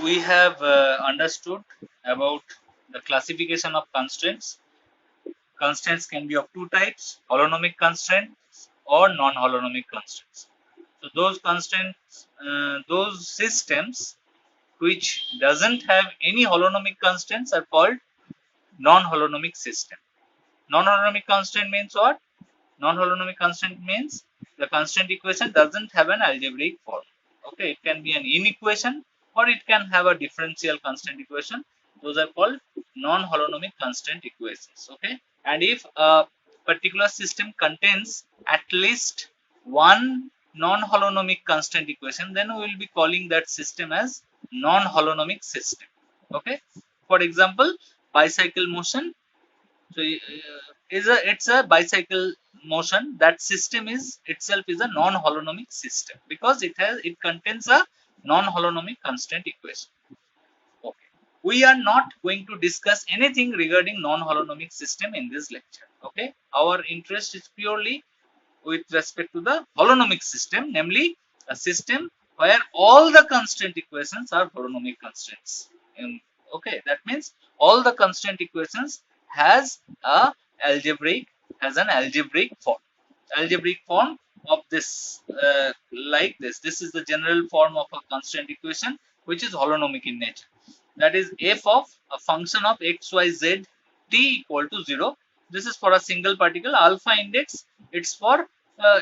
we have understood about the classification of constraints. Constraints can be of two types: holonomic constraints or non-holonomic constraints. So those constraints, those systems which doesn't have any holonomic constraints are called non-holonomic system. Non-holonomic constraint means what? Non-holonomic constraint means the constraint equation doesn't have an algebraic form. Okay, it can be an inequation or it can have a differential constraint equation. Those are called non-holonomic constraint equations. Okay, and if a particular system contains at least one non-holonomic constraint equation, then we will be calling that system as non-holonomic system. Okay, for example, bicycle motion. So it's a bicycle motion. That system is itself is a non-holonomic system because it contains a non-holonomic constraint equation. Okay. We are not going to discuss anything regarding non-holonomic system in this lecture. Okay. Our interest is purely with respect to the holonomic system, namely a system where all the constraint equations are holonomic constraints. Okay, that means all the constraint equations has a an algebraic form. Algebraic form of this like this. This is the general form of a constraint equation which is holonomic in nature. That is f of a function of x, y, z t equal to 0. This is for a single particle. Alpha index, it's for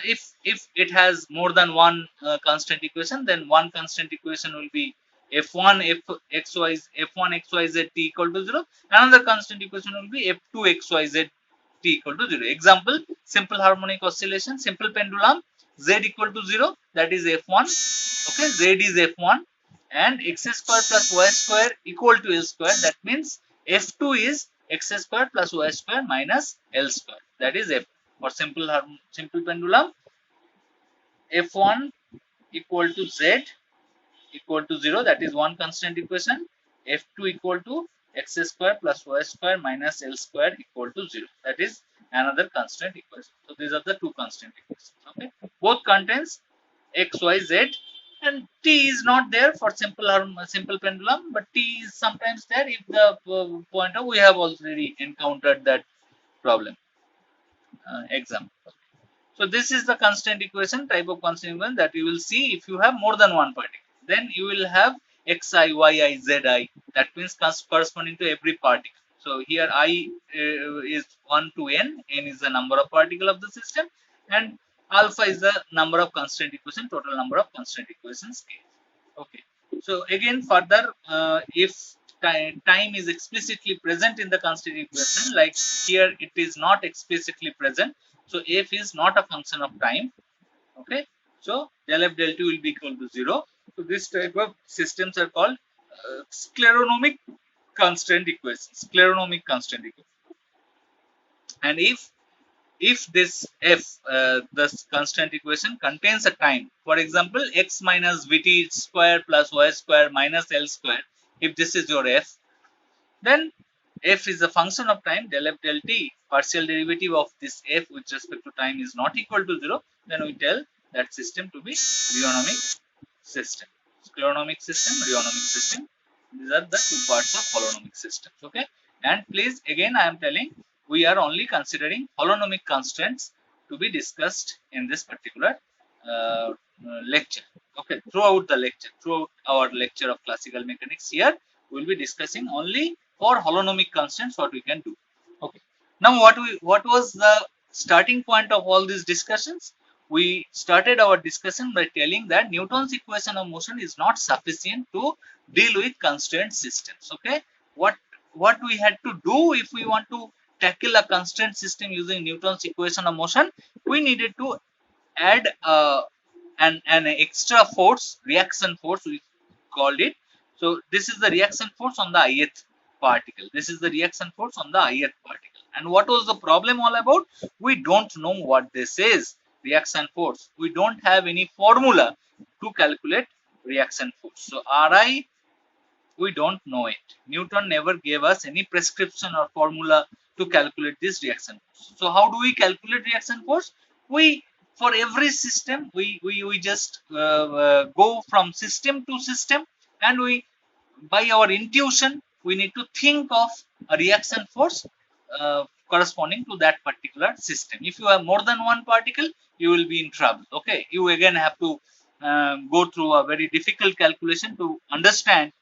if it has more than one constant equation, then one constant equation will be f1 f1 xyz t equal to 0. Another constant equation will be f2 xyz t equal to 0. Example: simple harmonic oscillation, simple pendulum, z equal to 0, that is f1. Okay, z is f1, and x square plus y square equal to l square. That means f2 is x square plus y square minus l square. That is f. For simple pendulum, f1 equal to z equal to 0, that is one constant equation. f2 equal to x square plus y square minus l square equal to 0, that is another constant equation. So these are the two constant equations. Okay, both contains x, y, z, and t is not there for simple pendulum, but t is sometimes there if the pointer. We have already encountered that problem example. So this is the constant equation, type of constant equation that you will see if you have more than one particle. Then you will have xi, yi, zi. That means corresponding to every particle. So here I is 1 to n. N is the number of particle of the system, and alpha is the number of constant equation, total number of constant equations k. Okay. So again, further, if time is explicitly present in the constant equation, like here it is not explicitly present, so f is not a function of time. Okay, so del f del t will be equal to 0. So this type of systems are called scleronomic constant equations. Scleronomic constant equation. And if this f this constant equation contains a time, for example x minus vt square plus y square minus l square, if this is your f, then f is a function of time, del f del t, partial derivative of this f with respect to time is not equal to 0, then we tell that system to be reonomic system. Scleronomic system, reonomic system, these are the two parts of holonomic systems. Okay, and please, again I am telling, we are only considering holonomic constraints to be discussed in this particular lecture. Okay, throughout our lecture of classical mechanics, here we will be discussing only for holonomic constraints what we can do. Okay, now what was the starting point of all these discussions? We started our discussion by telling that Newton's equation of motion is not sufficient to deal with constraint systems. Okay, what we had to do if we want to tackle a constraint system using Newton's equation of motion, we needed to add an extra force, reaction force we called it. So this is the reaction force on the ith particle. This is the reaction force on the ith particle. And what was the problem all about? We don't know what this is, reaction force. We don't have any formula to calculate reaction force. So Ri, we don't know it. Newton never gave us any prescription or formula to calculate this reaction force. So how do we calculate reaction force? We, for every system, we just go from system to system, and we by our intuition we need to think of a reaction force corresponding to that particular system. If you have more than one particle, you will be in trouble. Okay, you again have to go through a very difficult calculation to understand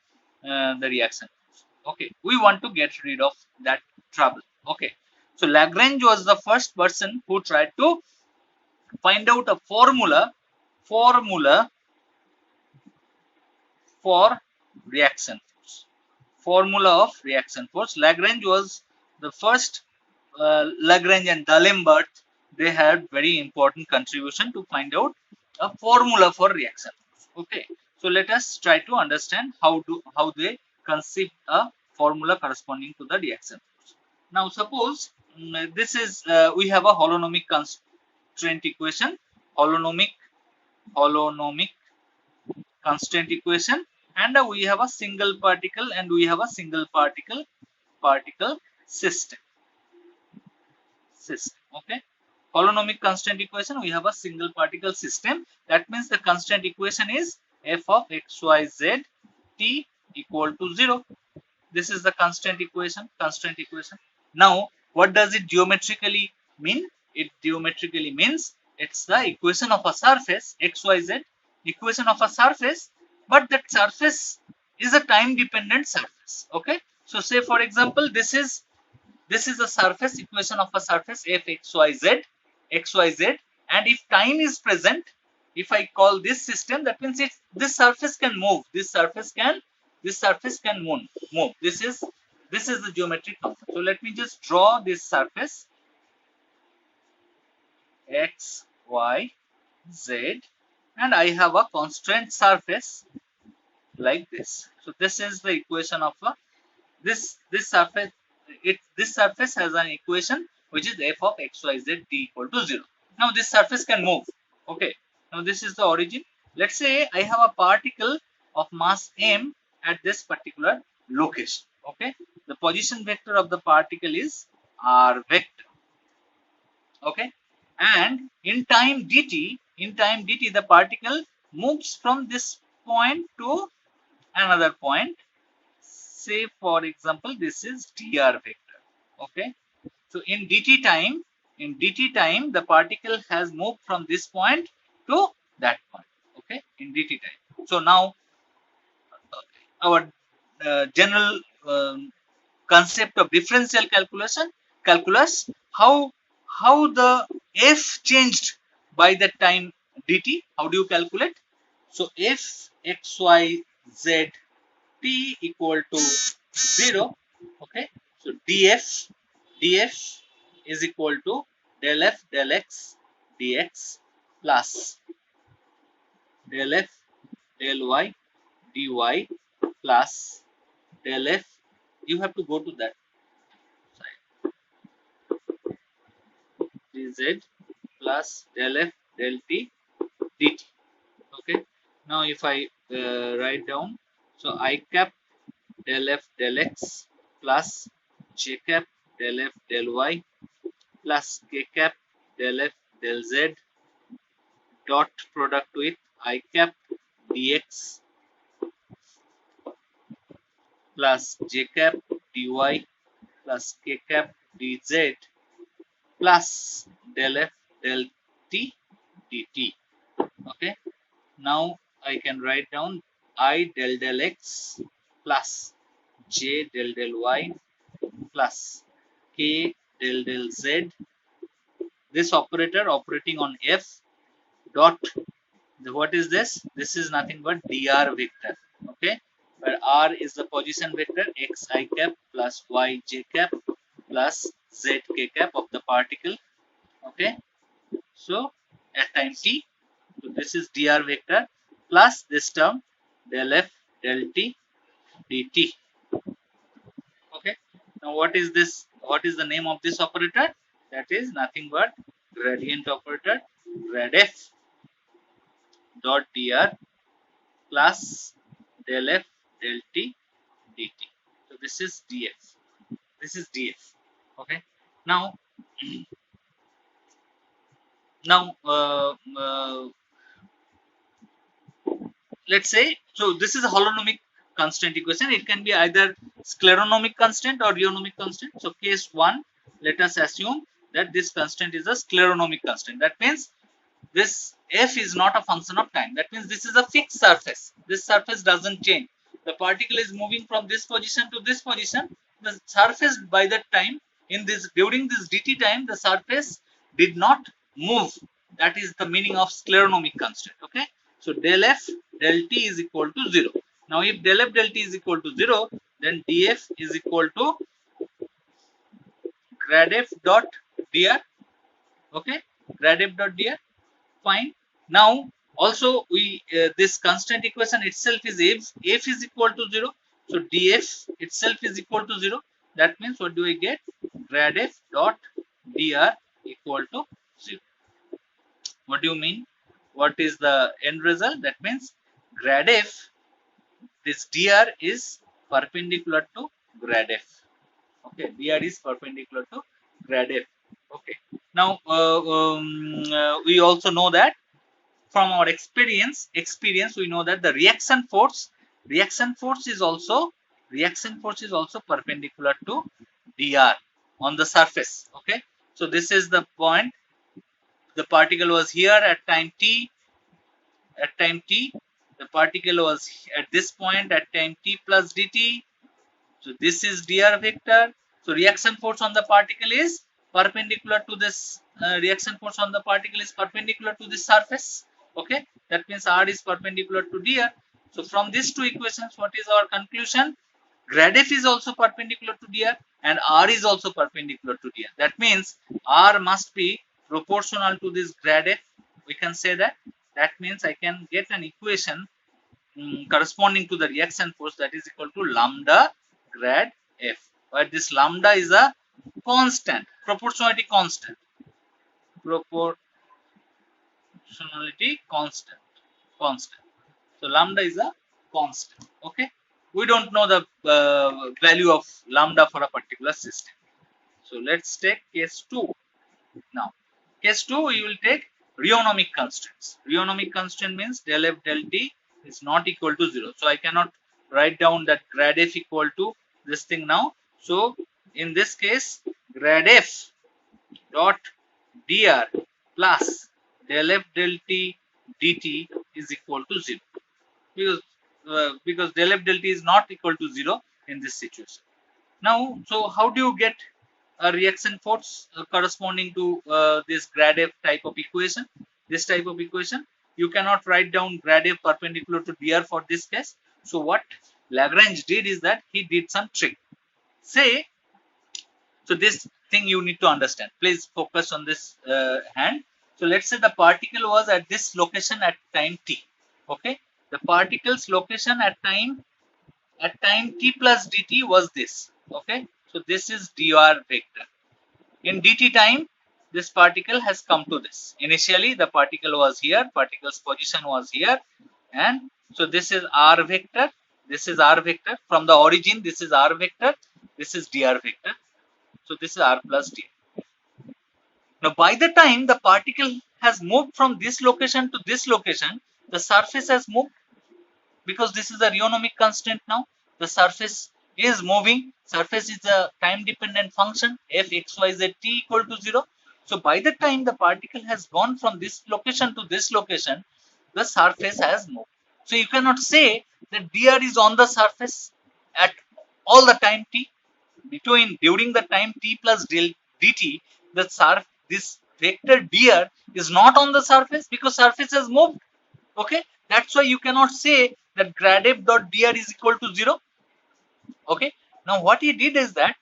the reaction force. Okay, we want to get rid of that trouble. Okay, so Lagrange was the first person who tried to find out a formula for reaction force. Formula of reaction force. Lagrange was the first. Lagrange and D'Alembert, they had very important contribution to find out a formula for reaction force. Okay, so let us try to understand how they conceive a formula corresponding to the reaction force. Now suppose this is we have a holonomic constraint equation, holonomic constant equation, and we have a single particle and we have a single particle system. Okay, holonomic constant equation, we have a single particle system. That means the constant equation is f of xyz t equal to 0. This is the constant equation. Now what does it geometrically mean? It geometrically means it's the equation of a surface, xyz equation of a surface, but that surface is a time dependent surface. Okay, so say for example this is the surface equation of a surface f xyz, and if time is present, if I call this system, that means this surface can move, this surface can move. This is the geometric concept. So let me just draw this surface x y z, and I have a constraint surface like this. So this is the equation of a this surface. This surface has an equation which is f of xyz t equal to 0. Now this surface can move. Okay, now this is the origin. Let's say I have a particle of mass m at this particular location. Okay, the position vector of the particle is r vector. Okay, and in time dt the particle moves from this point to another point. Say for example this is dr vector. Okay, so in dt time the particle has moved from this point to that point. Okay, in dt time. So now our general concept of differential calculus, how the f changed by the time dt, how do you calculate? So f x y z t equal to 0. Okay, so df is equal to del f del x dx plus del f del y dy plus del f, you have to go to that side, dz plus del f del t dt. Okay, now if I write down, so I cap del f del x plus j cap del f del y plus k cap del f del z dot product with I cap dx plus j cap dy plus k cap dz plus del f del t dt. Okay, now I can write down I del x plus j del y plus k del z. This operator operating on f dot, what is this? This is nothing but dr vector. Okay, where r is the position vector x I cap plus y j cap plus z k cap of the particle. Okay, so at time t, so this is dr vector plus this term del f del t dt. Okay, now what is this? What is the name of this operator? That is nothing but gradient operator, grad f dot dr plus del f del t dt. So this is df. This is df. Okay, now now let's say, so this is a holonomic constraint equation. It can be either scleronomic constant or rheonomic constant. So case 1, let us assume that this constant is a scleronomic constant. That means this f is not a function of time. That means this is a fixed surface. This surface doesn't change. The particle is moving from this position to this position. The surface by that time, in this during this dt time, the surface did not move. That is the meaning of scleronomic constant. Okay. So del f del t is equal to 0. Now if del f del t is equal to 0, then df is equal to grad f dot dr. Okay. Grad f dot dr. Fine. Now also we this constant equation itself is f is equal to 0. So df itself is equal to 0. That means what do we get? Grad f dot dr equal to 0. What do you mean? What is the end result? That means grad f, this dr is perpendicular to grad f. Okay, dr is perpendicular to grad f. Okay. Now we also know that from our experience we know that the reaction force is also perpendicular to dr on the surface. Okay, so this is the point. The particle was here at time t. The particle was at this point at time t plus dt. So this is dr vector. So reaction force on the particle is perpendicular to this surface. Okay, that means r is perpendicular to dr. So from these two equations, what is our conclusion? Grad f is also perpendicular to dr and r is also perpendicular to dr. That means r must be proportional to this grad f. We can say that. That means I can get an equation corresponding to the reaction force, that is equal to lambda grad f, where this lambda is a constant, proportionality constant. So lambda is a constant. Okay, we don't know the value of lambda for a particular system. So let's take case 2. Now case 2, we will take rheonomic constraints. Rheonomic constraint means del f del t is not equal to 0. So I cannot write down that grad f equal to this thing now. So in this case, grad f dot dr plus del f del t dt is equal to 0, because del f del t is not equal to 0 in this situation. Now, so how do you get a reaction force corresponding to this grad f type of equation? This type of equation, you cannot write down grad f perpendicular to dr for this case. So what Lagrange did is that he did some trick. Say, so this thing you need to understand. Please focus on this hand. So let's say the particle was at this location at time t. Okay, the particle's location at time t plus dt was this. Okay, so this is dr vector. In dt time, this particle has come to this. Initially the particle was here, particle's position was here, and so this is r vector, this is r vector. From the origin, this is r vector, this is dr vector. So this is r plus d. Now by the time the particle has moved from this location to this location, the surface has moved, because this is a rheonomic constant. Now the surface is moving. Surface is a time dependent function, f x y z t equal to 0. So by the time the particle has gone from this location to this location, the surface has moved. So you cannot say that dr is on the surface at all the time t. During the time t plus dt, this vector dr is not on the surface, because surface has moved. Okay, that's why you cannot say that grad f dot dr is equal to 0. Okay, now what he did is that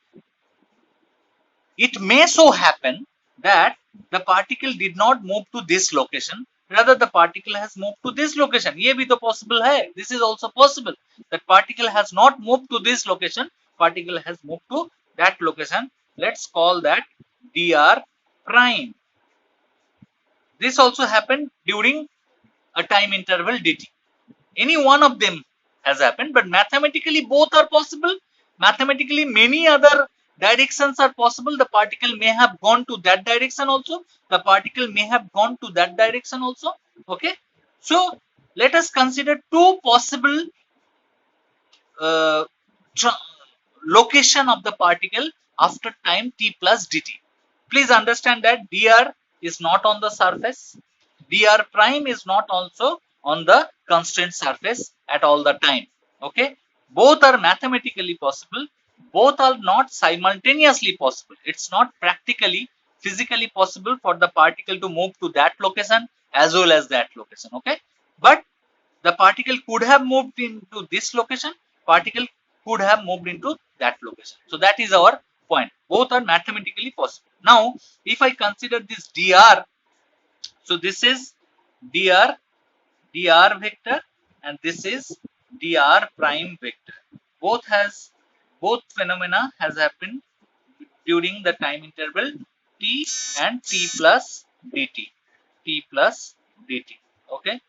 it may so happen that the particle did not move to this location, rather the particle has moved to this location. Ye bhi to possible hai. This is also possible that particle has not moved to this location, particle has moved to that location. Let's call that dr prime. This also happened during a time interval dt. Any one of them has happened, but mathematically both are possible. Mathematically many other directions are possible. The particle may have gone to that direction also. The particle may have gone to that direction also. Okay, so let us consider two possible uh, location of the particle after time t plus dt. Please understand that dr is not on the surface, dr prime is not also on the constraint surface at all the time. Okay, both are mathematically possible, both are not simultaneously possible. It's not practically physically possible for the particle to move to that location as well as that location. Okay, but the particle could have moved into this location, particle could have moved into that location. So that is our point, both are mathematically possible. Now if I consider this dr, so this is dr vector and this is dr prime vector. Both phenomena has happened during the time interval t and t plus dt, t plus dt. Okay,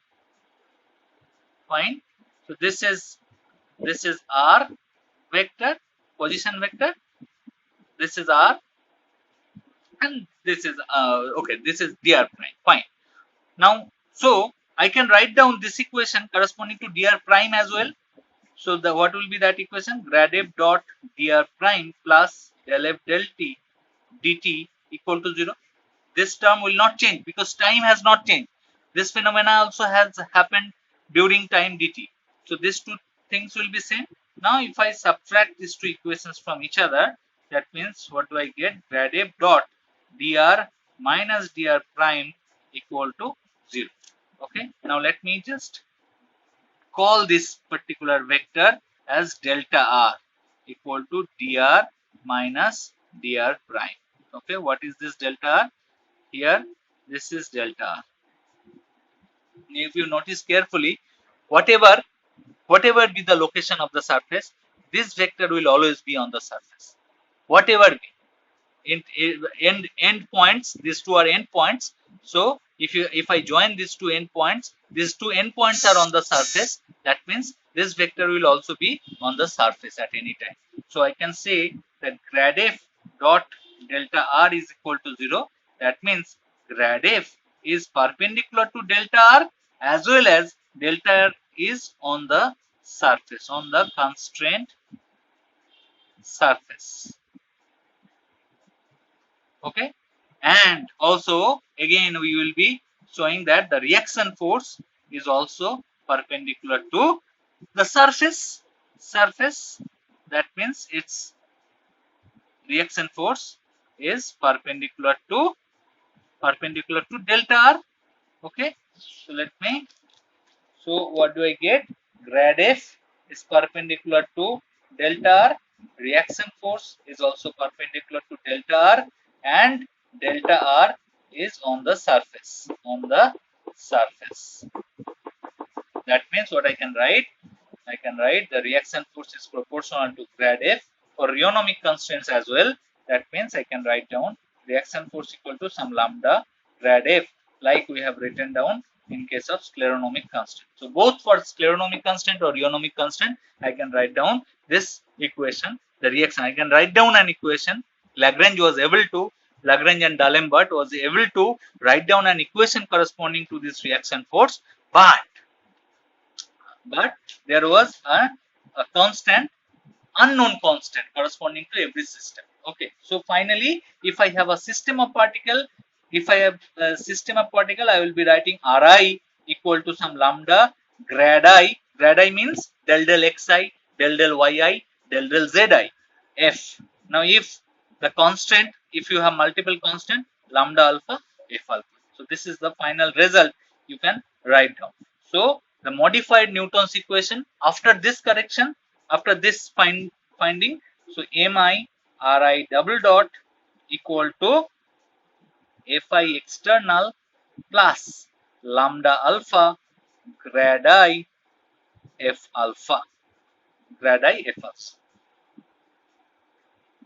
fine. So this is r vector, position vector, this is r, and this is okay, this is dr prime. Fine. Now so I can write down this equation corresponding to dr prime as well. So the what will be that equation? Grad f dot dr prime plus del f del t dt equal to 0. This term will not change because time has not changed. This phenomena also has happened during time dt. So these two things will be same. Now if I subtract these two equations from each other, that means what do I get? Grad f dot dr minus dr prime equal to 0. Okay, now let me just call this particular vector as delta r equal to dr minus dr prime. Okay, what is this delta r? Here this is delta r. If you notice carefully, whatever be the location of the surface, this vector will always be on the surface, whatever be end points. These two are end points. So if I join these two end points, these two end points are on the surface. That means this vector will also be on the surface at any time. So I can say that grad f dot delta r is equal to 0. That means grad f is perpendicular to delta r as well as delta r is on the surface, on the constraint surface. Okay, and also again we will be showing that the reaction force is also perpendicular to the surface. That means its reaction force is perpendicular to delta r. Okay, so let me, so what do I get? Grad f is perpendicular to delta r, reaction force is also perpendicular to delta r, and delta r is on the surface, That means what I can write? I can write the reaction force is proportional to grad f for rheonomic constraints as well. That means I can write down reaction force equal to some lambda grad f, like we have written down in case of scleronomic constant. So both for scleronomic constant or rheonomic constant, I can write down this equation, the reaction. I can write down an equation. Lagrange and D'Alembert was able to write down an equation corresponding to this reaction force, but there was a constant, unknown constant corresponding to every system. Okay, so finally, if I have a system of particle, I will be writing Ri equal to some lambda grad I. Grad I means del xi, del yi, del zi f. Now if the constant, if you have multiple constant, lambda alpha f alpha. So this is the final result you can write down. So the modified Newton's equation after this correction, after this finding, so mi Ri double dot equal to fi external plus lambda alpha grad I f alpha, grad I f alpha.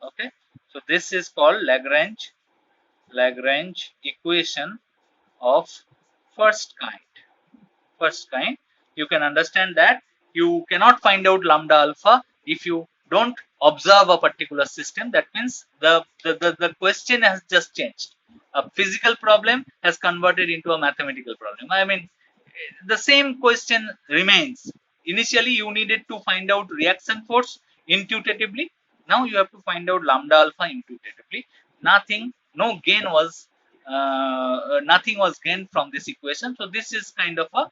Okay, so this is called Lagrange equation of first kind. You can understand that you cannot find out lambda alpha if you don't observe a particular system. That means the question has just changed. A physical problem has converted into a mathematical problem. I mean, the same question remains initially you needed to find out reaction force intuitively. Now you have to find out lambda alpha intuitively. Nothing was gained from this equation. So this is kind of a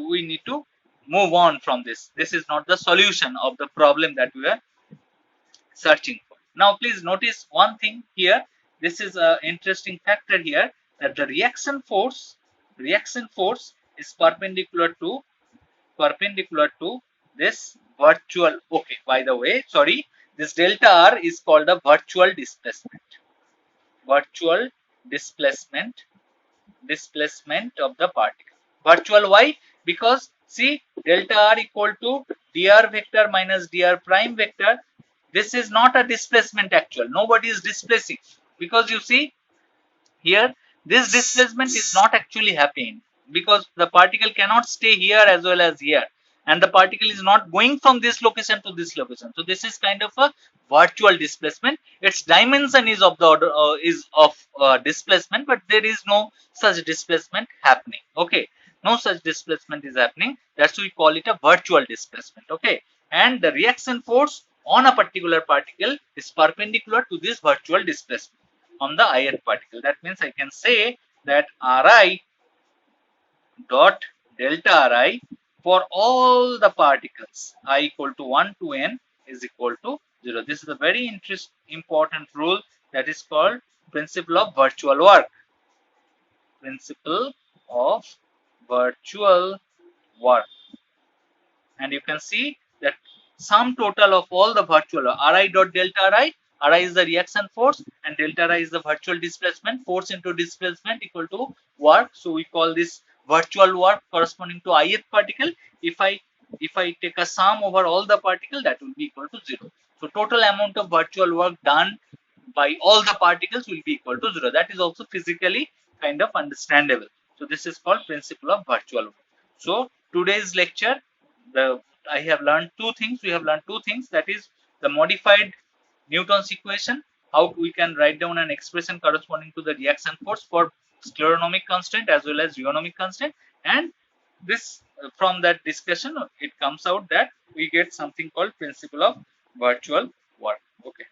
we need to move on from this. This is not the solution of the problem that we are searching for. Now please notice one thing here. This is an interesting factor here, that the reaction force is perpendicular to this virtual, okay, by the way, sorry, this delta R is called a virtual displacement of the particle. Virtual, why? Because see, delta R equal to dr vector minus dr prime vector. This is not a displacement actual. Nobody is displacing, because you see here this displacement is not actually happening, because the particle cannot stay here as well as here, and the particle is not going from this location to this location. So this is kind of a virtual displacement. Its dimension is of the order displacement, but there is no such displacement happening. Okay, no such displacement is happening. That's why we call it a virtual displacement. Okay, and the reaction force on a particular particle is perpendicular to this virtual displacement on the ith particle. That means I can say that Ri dot delta Ri for all the particles I equal to 1 to n is equal to 0. This is a very important rule that is called principle of virtual work. Principle of virtual work. And you can see that sum total of all the virtual Ri dot delta Ri, Ri is the reaction force and delta Ri is the virtual displacement. Force into displacement equal to work. So we call this virtual work corresponding to ith particle. If I take a sum over all the particle, that will be equal to 0. So total amount of virtual work done by all the particles will be equal to 0. That is also physically kind of understandable. So this is called principle of virtual work. So today's lecture, I have learned two things. We have learned two things, that is the modified Newton's equation, how we can write down an expression corresponding to the reaction force for scleronomic constant as well as rheonomic constant, and this from that discussion it comes out that we get something called principle of virtual work. Okay.